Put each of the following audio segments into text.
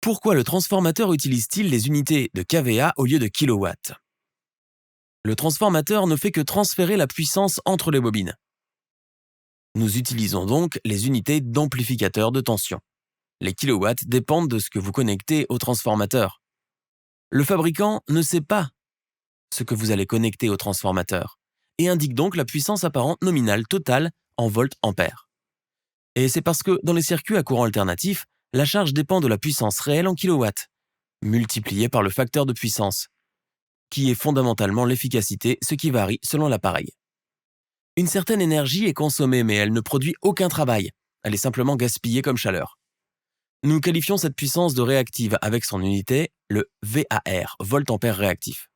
Pourquoi le transformateur utilise-t-il les unités de kVA au lieu de kilowatts? Le transformateur ne fait que transférer la puissance entre les bobines. Nous utilisons donc les unités d'amplificateur de tension. Les kilowatts dépendent de ce que vous connectez au transformateur. Le fabricant ne sait pas ce que vous allez connecter au transformateur et indique donc la puissance apparente nominale totale en volts-ampères. Et c'est parce que dans les circuits à courant alternatif, la charge dépend de la puissance réelle en kilowatts, multipliée par le facteur de puissance, qui est fondamentalement l'efficacité, ce qui varie selon l'appareil. Une certaine énergie est consommée, mais elle ne produit aucun travail. Elle est simplement gaspillée comme chaleur. Nous qualifions cette puissance de réactive avec son unité, le VAR, volt-ampère réactif.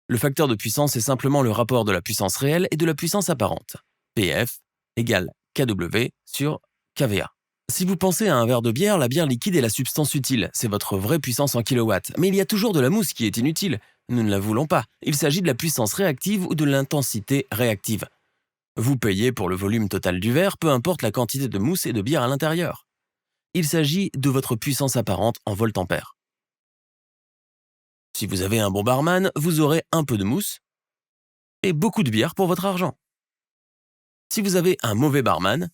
Le facteur de puissance est simplement le rapport de la puissance réelle et de la puissance apparente. PF égale kW sur kVA. Si vous pensez à un verre de bière, la bière liquide est la substance utile, c'est votre vraie puissance en kilowatts. Mais il y a toujours de la mousse qui est inutile. Nous ne la voulons pas. Il s'agit de la puissance réactive ou de l'intensité réactive. Vous payez pour le volume total du verre, peu importe la quantité de mousse et de bière à l'intérieur. Il s'agit de votre puissance apparente en volt-ampères. Si vous avez un bon barman, vous aurez un peu de mousse et beaucoup de bière pour votre argent. Si vous avez un mauvais barman,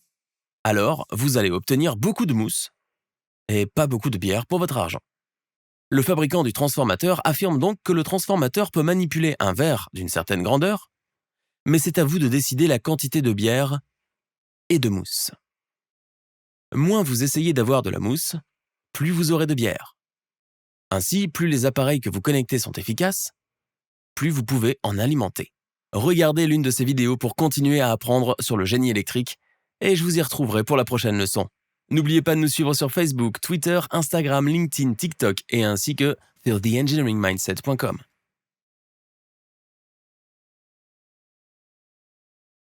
alors vous allez obtenir beaucoup de mousse et pas beaucoup de bière pour votre argent. Le fabricant du transformateur affirme donc que le transformateur peut manipuler un verre d'une certaine grandeur, mais c'est à vous de décider la quantité de bière et de mousse. Moins vous essayez d'avoir de la mousse, plus vous aurez de bière. Ainsi, plus les appareils que vous connectez sont efficaces, plus vous pouvez en alimenter. Regardez l'une de ces vidéos pour continuer à apprendre sur le génie électrique et je vous y retrouverai pour la prochaine leçon. N'oubliez pas de nous suivre sur Facebook, Twitter, Instagram, LinkedIn, TikTok et ainsi que feeltheengineeringmindset.com.